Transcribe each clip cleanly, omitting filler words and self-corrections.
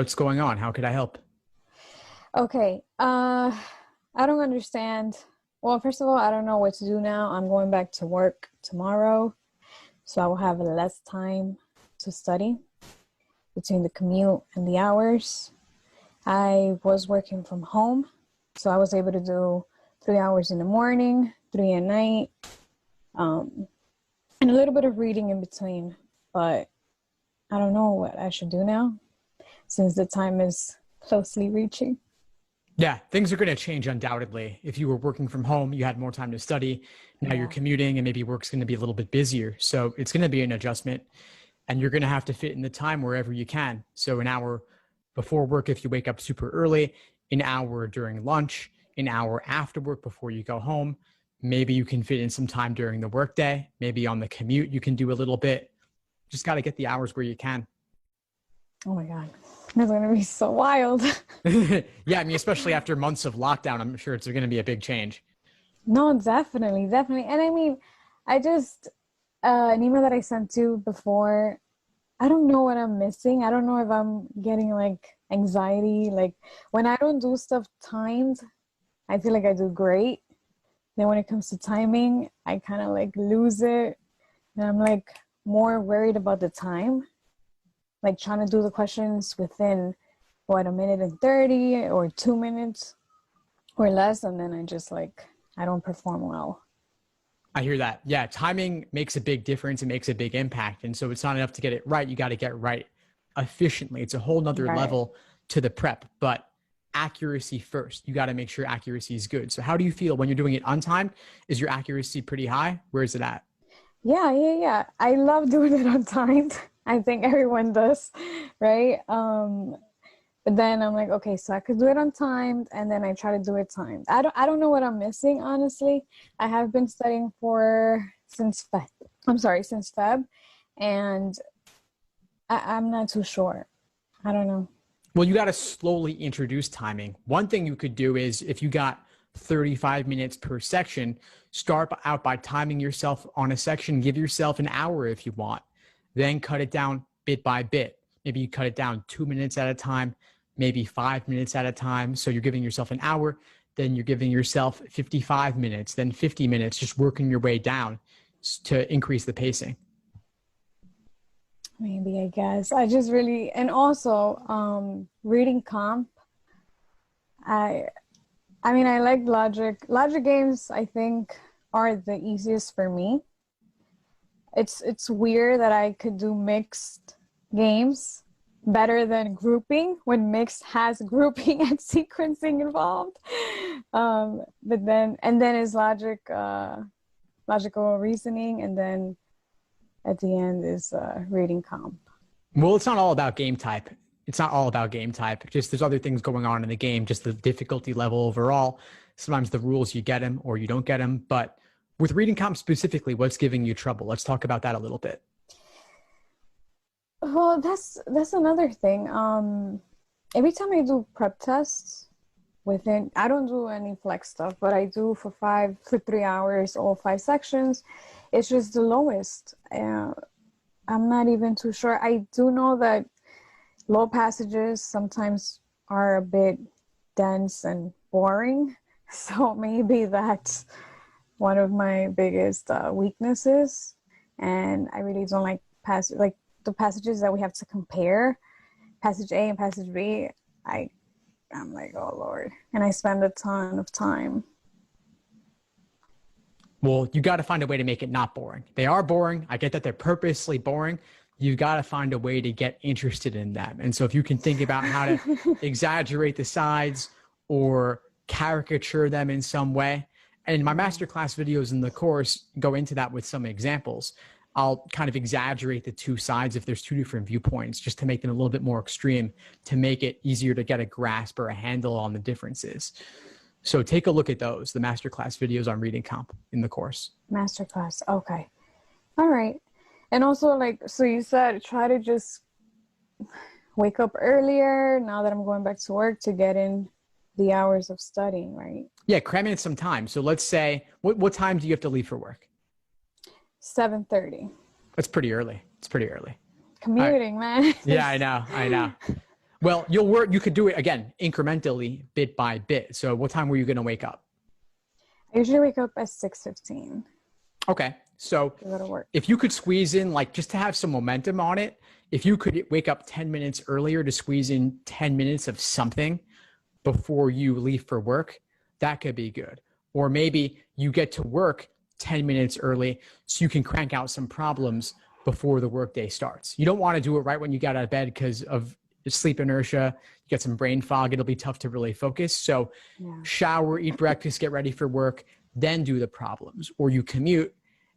What's going on? How could I help? Okay. I don't understand. Well, first of all, I don't know what to do now. I'm going back to work tomorrow, so I will have less time to study between the commute and the hours. I was working from home, so I was able to do 3 hours in the morning, 3 at night, and a little bit of reading in between. But I don't know what I should do now since the time is closely reaching. Yeah, things are going to change undoubtedly. If you were working from home, you had more time to study. Now you're Yeah. commuting and maybe work's going to be a little bit busier. So it's going to be an adjustment and you're going to have to fit in the time wherever you can. So an hour before work, if you wake up super early, an hour during lunch, an hour after work before you go home. Maybe you can fit in some time during the workday. Maybe on the commute, you can do a little bit. Just got to get the hours where you can. Oh my God. That's going to be so wild. Yeah, I mean, especially after months of lockdown, I'm sure it's going to be a big change. No, definitely, definitely. And I mean, I just, an email that I sent you before, I don't know what I'm missing. I don't know if I'm getting like anxiety. Like when I don't do stuff timed, I feel like I do great. Then when it comes to timing, I kind of like lose it. And I'm like more worried about the time, like trying to do the questions within what, 1 minute and 30 or 2 minutes or less. And then I just like, I don't perform well. I hear that. Yeah, timing makes a big difference. It makes a big impact. And so it's not enough to get it right. You got to get right efficiently. It's a whole nother Right. level to the prep, but accuracy first. You got to make sure accuracy is good. So how do you feel when you're doing it untimed? Is your accuracy pretty high? Where is it at? Yeah. I love doing it on time. I think everyone does, right? But then I'm like, okay, so I could do it on time, and then I try to do it timed. I don't know what I'm missing, honestly. I have been studying for since Feb. I'm sorry, since Feb, and I'm not too sure. I don't know. Well, you got to slowly introduce timing. One thing you could do is if you got 35 minutes per section, start out by timing yourself on a section. Give yourself an hour if you want. Then cut it down bit by bit. Maybe you cut it down 2 minutes at a time, maybe 5 minutes at a time. So you're giving yourself an hour, then you're giving yourself 55 minutes, then 50 minutes, just working your way down to increase the pacing. Maybe, I guess. I just really, and also reading comp. I I mean, I like logic. Logic games, I think, are the easiest for me. It's weird that I could do mixed games better than grouping when mixed has grouping and sequencing involved. But then is logic, logical reasoning, and then at the end is reading comp. Well, it's not all about game type. It's not all about game type. Just there's other things going on in the game, just the difficulty level overall. Sometimes the rules, you get them or you don't get them. But with reading comp specifically, what's giving you trouble? Let's talk about that a little bit. Well, that's another thing. Every time I do prep tests within, I don't do any flex stuff, but I do for 3 hours, all 5 sections. It's just the lowest. I'm not even too sure. I do know that low passages sometimes are a bit dense and boring. So maybe that's one of my biggest weaknesses. And I really don't like the passages that we have to compare, passage A and passage B. I'm like, oh Lord. And I spend a ton of time. Well, you got to find a way to make it not boring. They are boring. I get that they're purposely boring. You got to find a way to get interested in them. And so if you can think about how to exaggerate the sides or caricature them in some way, and my masterclass videos in the course go into that with some examples. I'll kind of exaggerate the two sides if there's two different viewpoints, just to make them a little bit more extreme, to make it easier to get a grasp or a handle on the differences. So take a look at those, the masterclass videos on reading comp in the course. Masterclass. Okay. All right. And also, so you said try to just wake up earlier now that I'm going back to work to get in the hours of studying, right? Yeah, cram in some time. So let's say, what time do you have to leave for work? 7:30. That's pretty early. It's pretty early. Commuting, man. Yeah, I know. Well, you could do it again, incrementally, bit by bit. So what time were you going to wake up? I usually wake up at 6:15 Okay. So to go to work. if you could squeeze in, like, just to have some momentum on it, if you could wake up 10 minutes earlier to squeeze in 10 minutes of something before you leave for work, that could be good. Or maybe you get to work 10 minutes early so you can crank out some problems before the workday starts. You don't want to do it right when you get out of bed because of sleep inertia. You get some brain fog. It'll be tough to really focus. So shower, eat breakfast, get ready for work, then do the problems. Or you commute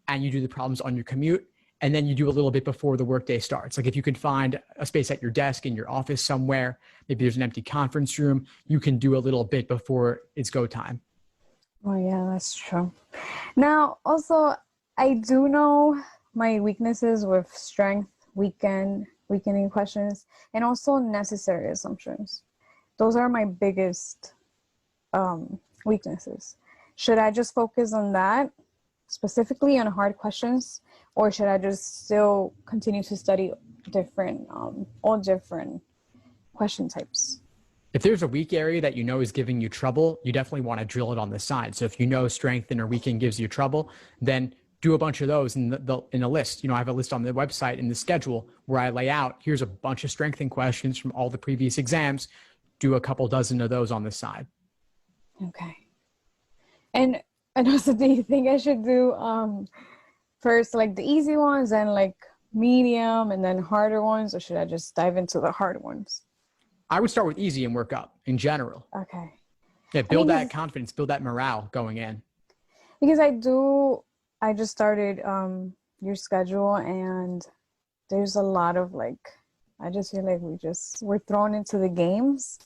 and you do the problems on your commute, and then you do a little bit before the workday starts. Like if you could find a space at your desk in your office somewhere, maybe there's an empty conference room, you can do a little bit before it's go time. Oh yeah, that's true. Now, also, I do know my weaknesses with strength, weakening questions, and also necessary assumptions. Those are my biggest weaknesses. Should I just focus on that specifically on hard questions, or should I just still continue to study all different question types? If there's a weak area that you know is giving you trouble, you definitely want to drill it on the side. So if you know strength or weakening gives you trouble, then do a bunch of those in a list. You know, I have a list on the website in the schedule where I lay out, here's a bunch of strengthening questions from all the previous exams. Do a couple dozen of those on the side. Okay. And also, do you think I should do first like the easy ones and like medium and then harder ones, or should I just dive into the hard ones? I would start with easy and work up in general. Okay. Yeah, build that confidence, build that morale going in. Because I just started your schedule, and there's a lot of like, I just feel like we're thrown into the games,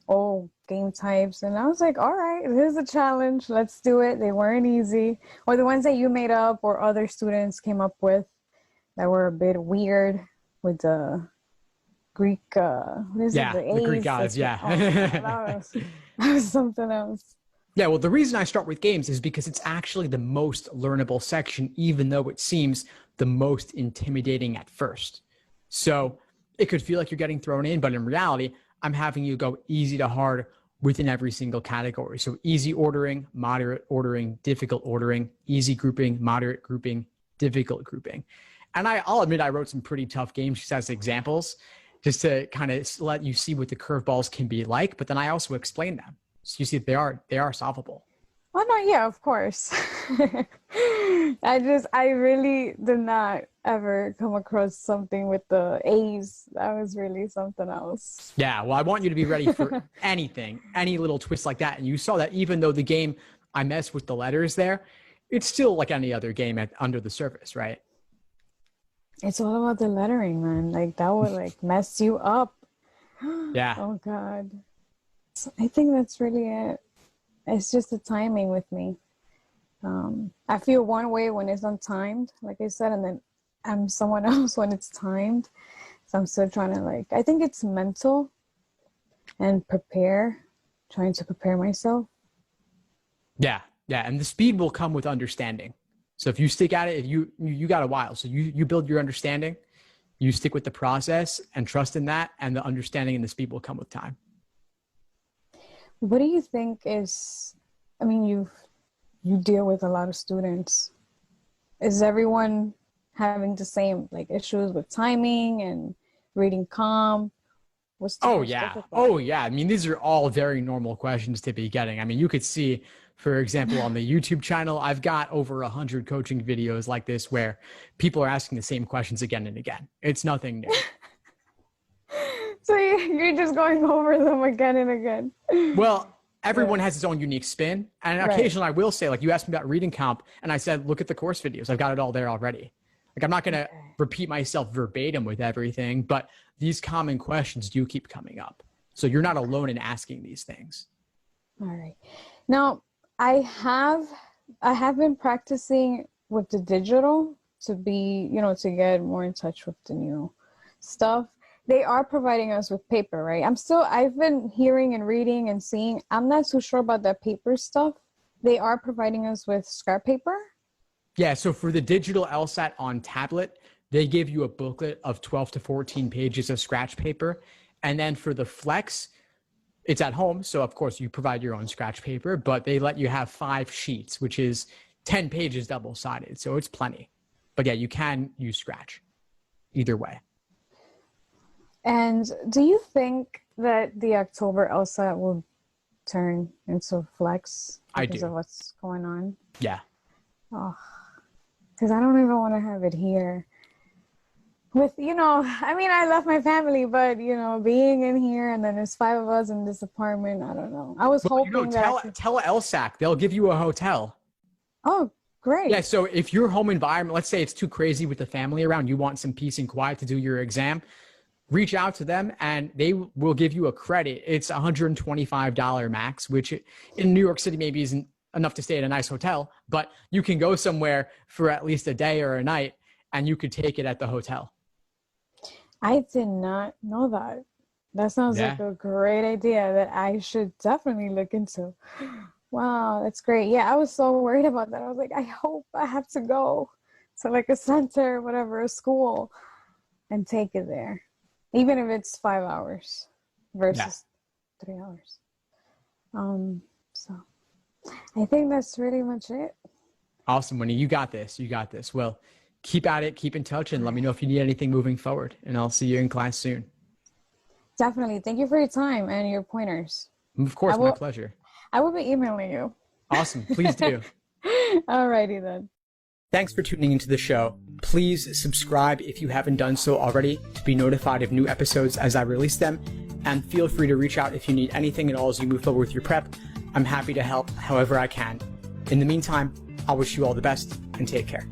all game types. And I was like, all right, here's a challenge. Let's do it. They weren't easy. Or the ones that you made up or other students came up with that were a bit weird with the Greek, the Greek gods, yeah. That was something else. Yeah, well, the reason I start with games is because it's actually the most learnable section, even though it seems the most intimidating at first. So it could feel like you're getting thrown in, but in reality, I'm having you go easy to hard within every single category. So easy ordering, moderate ordering, difficult ordering, easy grouping, moderate grouping, difficult grouping. And I'll admit I wrote some pretty tough games just as examples, just to kind of let you see what the curveballs can be like. But then I also explain them. So you see they are solvable. Oh no, yeah, of course. I really did not ever come across something with the A's. That was really something else. Yeah, well, I want you to be ready for anything, any little twist like that. And you saw that even though the game, I messed with the letters there, it's still like any other game under the surface, right? It's all about the lettering, man. Like that would like mess you up. Yeah. Oh God. So I think that's really it. It's just the timing with me. I feel one way when it's untimed, like I said, and then I'm someone else when it's timed. So I'm still trying to I think it's mental and trying to prepare myself. Yeah. Yeah. And the speed will come with understanding. So if you stick at it, if you got a while. So you build your understanding, you stick with the process and trust in that, and the understanding and the speed will come with time. What do you think is, I mean, you deal with a lot of students. Is everyone having the same issues with timing and reading comp? Oh yeah. I mean, these are all very normal questions to be getting. I mean, you could see, for example, on the YouTube channel, I've got over 100 coaching videos like this where people are asking the same questions again and again. It's nothing new. So you're just going over them again and again. Well, everyone has its own unique spin. And occasionally I will say, you asked me about reading comp, and I said, look at the course videos. I've got it all there already. I'm not going to repeat myself verbatim with everything, but these common questions do keep coming up. So you're not alone in asking these things. All right. Now, I have been practicing with the digital to be, to get more in touch with the new stuff. They are providing us with paper, right? I've been hearing and reading and seeing. I'm not too sure about that paper stuff. They are providing us with scrap paper. Yeah, so for the digital LSAT on tablet, they give you a booklet of 12 to 14 pages of scratch paper, And then for the flex, it's at home. So of course you provide your own scratch paper, but they let you have 5 sheets, which is 10 pages double-sided. So it's plenty. But yeah, you can use scratch either way. And do you think that the October LSAT will turn into flex because of what's going on? Yeah. Oh, because I don't even want to have it here. With, I mean, I love my family, but, being in here and then there's 5 of us in this apartment, I don't know. I was hoping that... Tell LSAC, they'll give you a hotel. Oh, great. Yeah, so if your home environment, let's say it's too crazy with the family around, you want some peace and quiet to do your exam, reach out to them and they will give you a credit. It's $125 max, which in New York City maybe isn't enough to stay at a nice hotel, but you can go somewhere for at least a day or a night and you could take it at the hotel. I did not know that. That sounds like a great idea that I should definitely look into. Wow, that's great. Yeah, I was so worried about that. I was like, I hope I have to go to like a center, whatever, a school, and take it there. Even if it's 5 hours versus 3 hours. So I think that's pretty much it. Awesome, Winnie. You got this. You got this. Well, keep at it, keep in touch, and let me know if you need anything moving forward. And I'll see you in class soon. Definitely. Thank you for your time and your pointers. Of course, my pleasure. I will be emailing you. Awesome. Please do. Alrighty then. Thanks for tuning into the show. Please subscribe if you haven't done so already to be notified of new episodes as I release them. And feel free to reach out if you need anything at all as you move forward with your prep. I'm happy to help however I can. In the meantime, I'll wish you all the best and take care.